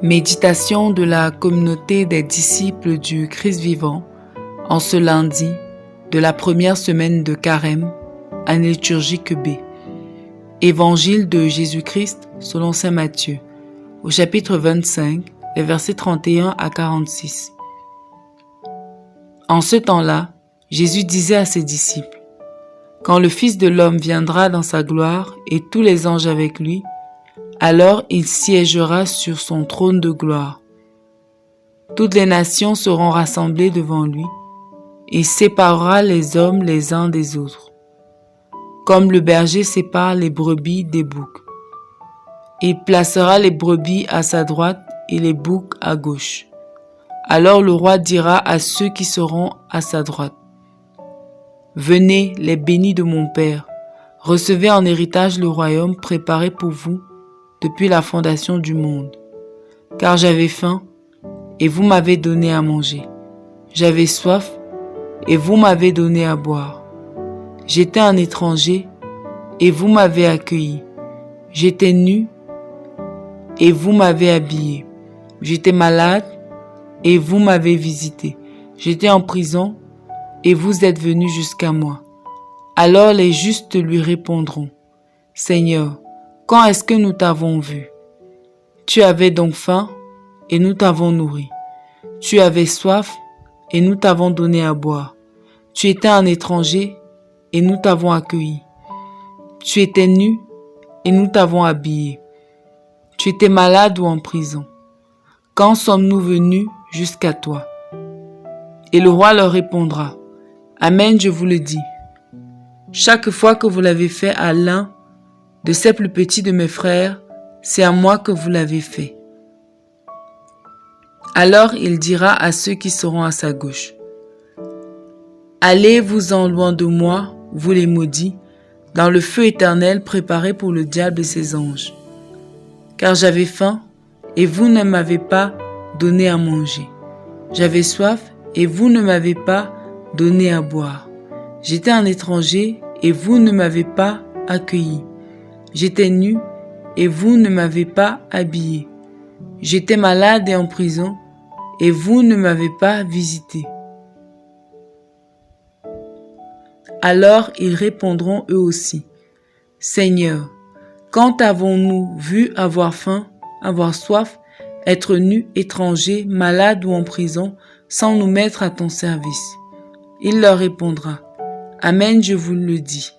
Méditation de la communauté des disciples du Christ vivant en ce lundi de la première semaine de Carême, année liturgique B. Évangile de Jésus-Christ selon saint Matthieu, au chapitre 25, les versets 31 à 46. En ce temps-là, Jésus disait à ses disciples: « Quand le Fils de l'homme viendra dans sa gloire et tous les anges avec lui, alors il siégera sur son trône de gloire. Toutes les nations seront rassemblées devant lui. Il séparera les hommes les uns des autres, comme le berger sépare les brebis des boucs. Il placera les brebis à sa droite et les boucs à gauche. Alors le roi dira à ceux qui seront à sa droite: « Venez, les bénis de mon Père, recevez en héritage le royaume préparé pour vous depuis la fondation du monde. Car j'avais faim, et vous m'avez donné à manger. J'avais soif, et vous m'avez donné à boire. J'étais un étranger, et vous m'avez accueilli. J'étais nu, et vous m'avez habillé. J'étais malade, et vous m'avez visité. J'étais en prison, et vous êtes venus jusqu'à moi. » Alors les justes lui répondront: « Seigneur, quand est-ce que nous t'avons vu? Tu avais donc faim, et nous t'avons nourri. Tu avais soif, et nous t'avons donné à boire. Tu étais un étranger, et nous t'avons accueilli. Tu étais nu, et nous t'avons habillé. Tu étais malade ou en prison. Quand sommes-nous venus jusqu'à toi? » Et le roi leur répondra: « Amen, je vous le dis. Chaque fois que vous l'avez fait à l'un de ces plus petits de mes frères, c'est à moi que vous l'avez fait. » Alors il dira à ceux qui seront à sa gauche: « Allez-vous-en loin de moi, vous les maudits, dans le feu éternel préparé pour le diable et ses anges. Car j'avais faim, et vous ne m'avez pas donné à manger. J'avais soif, et vous ne m'avez pas donné à boire. J'étais un étranger, et vous ne m'avez pas accueilli. J'étais nu, et vous ne m'avez pas habillé. J'étais malade et en prison, et vous ne m'avez pas visité. » Alors ils répondront eux aussi: « Seigneur, quand avons-nous vu avoir faim, avoir soif, être nus, étrangers, malades ou en prison, sans nous mettre à ton service? » Il leur répondra: « Amen, je vous le dis.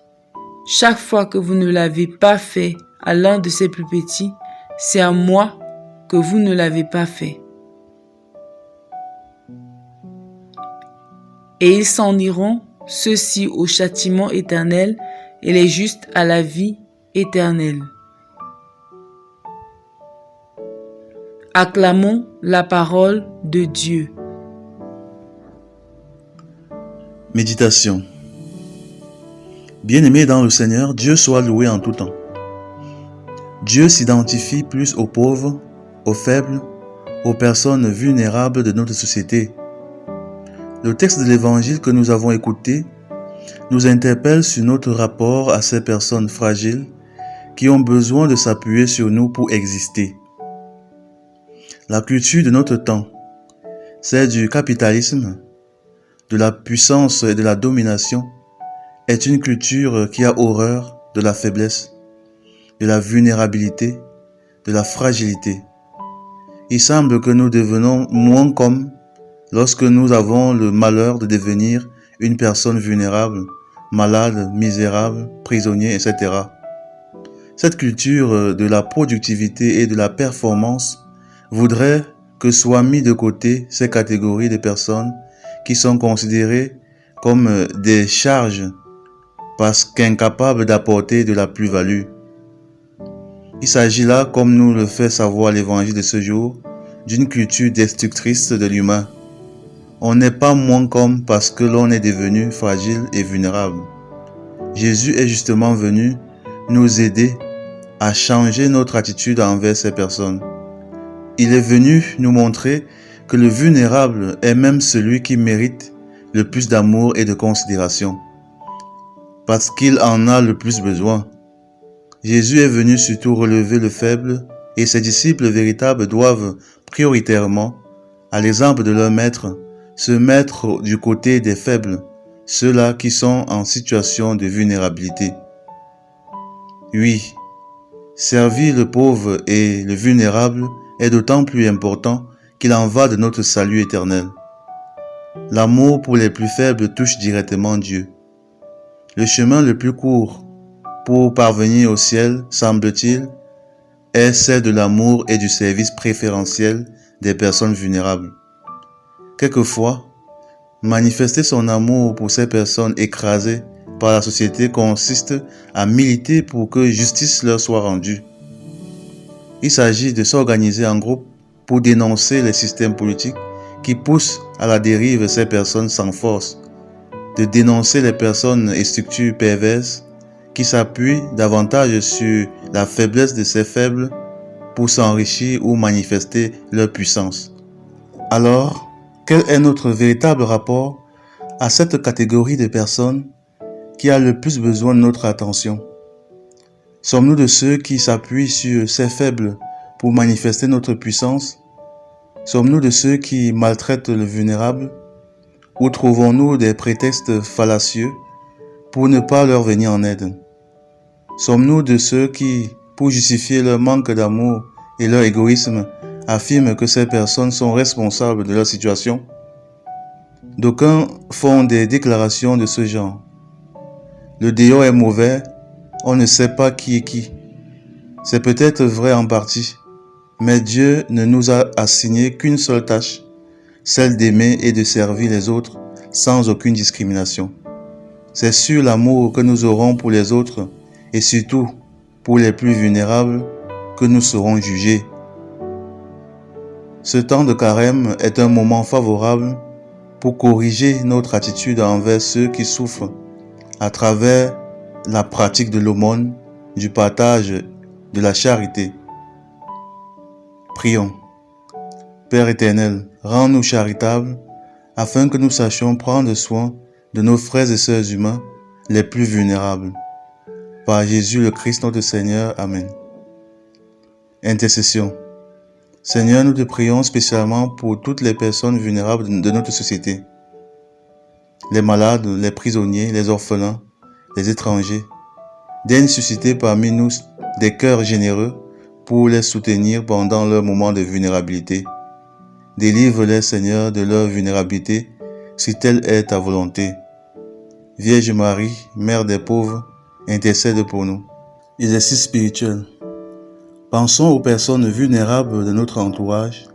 Chaque fois que vous ne l'avez pas fait à l'un de ces plus petits, c'est à moi que vous ne l'avez pas fait. » Et ils s'en iront, ceux-ci au châtiment éternel et les justes à la vie éternelle. Acclamons la parole de Dieu. Méditation. Bien-aimé dans le Seigneur, Dieu soit loué en tout temps. Dieu s'identifie plus aux pauvres, aux faibles, aux personnes vulnérables de notre société. Le texte de l'Évangile que nous avons écouté nous interpelle sur notre rapport à ces personnes fragiles qui ont besoin de s'appuyer sur nous pour exister. La culture de notre temps, celle du capitalisme, de la puissance et de la domination, est une culture qui a horreur de la faiblesse, de la vulnérabilité, de la fragilité. Il semble que nous devenons moins comme lorsque nous avons le malheur de devenir une personne vulnérable, malade, misérable, prisonnier, etc. Cette culture de la productivité et de la performance voudrait que soient mis de côté ces catégories de personnes qui sont considérées comme des charges parce qu'incapables d'apporter de la plus-value. Il s'agit là, comme nous le fait savoir l'Évangile de ce jour, d'une culture destructrice de l'humain. On n'est pas moins comme parce que l'on est devenu fragile et vulnérable. Jésus est justement venu nous aider à changer notre attitude envers ces personnes. Il est venu nous montrer que le vulnérable est même celui qui mérite le plus d'amour et de considération, parce qu'il en a le plus besoin. Jésus est venu surtout relever le faible et ses disciples véritables doivent prioritairement, à l'exemple de leur maître, se mettre du côté des faibles, ceux-là qui sont en situation de vulnérabilité. Oui, servir le pauvre et le vulnérable est d'autant plus important qu'il en va de notre salut éternel. L'amour pour les plus faibles touche directement Dieu. Le chemin le plus court pour parvenir au ciel, semble-t-il, est celle de l'amour et du service préférentiel des personnes vulnérables. Quelquefois, manifester son amour pour ces personnes écrasées par la société consiste à militer pour que justice leur soit rendue. Il s'agit de s'organiser en groupe pour dénoncer les systèmes politiques qui poussent à la dérive ces personnes sans force, de dénoncer les personnes et structures perverses qui s'appuient davantage sur la faiblesse de ces faibles pour s'enrichir ou manifester leur puissance. Alors, quel est notre véritable rapport à cette catégorie de personnes qui a le plus besoin de notre attention? Sommes-nous de ceux qui s'appuient sur ces faibles pour manifester notre puissance? Sommes-nous de ceux qui maltraitent le vulnérable? Ou trouvons-nous des prétextes fallacieux pour ne pas leur venir en aide? Sommes-nous de ceux qui, pour justifier leur manque d'amour et leur égoïsme, affirment que ces personnes sont responsables de leur situation? D'aucuns font des déclarations de ce genre. Le déo est mauvais, on ne sait pas qui est qui. C'est peut-être vrai en partie, mais Dieu ne nous a assigné qu'une seule tâche, celle d'aimer et de servir les autres sans aucune discrimination. C'est sur l'amour que nous aurons pour les autres et surtout pour les plus vulnérables que nous serons jugés. Ce temps de carême est un moment favorable pour corriger notre attitude envers ceux qui souffrent à travers la pratique de l'aumône, du partage, de la charité. Prions. Père éternel, rends-nous charitables afin que nous sachions prendre soin de nos frères et sœurs humains les plus vulnérables. Par Jésus le Christ notre Seigneur. Amen. Intercession. Seigneur, nous te prions spécialement pour toutes les personnes vulnérables de notre société. Les malades, les prisonniers, les orphelins, les étrangers. Daigne susciter parmi nous des cœurs généreux pour les soutenir pendant leur moment de vulnérabilité. Délivre-les, Seigneur, de leur vulnérabilité, si telle est ta volonté. Vierge Marie, Mère des pauvres, intercède pour nous. Exercice spirituel. Pensons aux personnes vulnérables de notre entourage.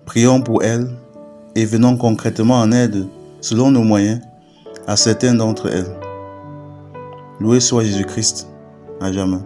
Prions pour elles et venons concrètement en aide, selon nos moyens, à certains d'entre elles. Loué soit Jésus-Christ, à jamais.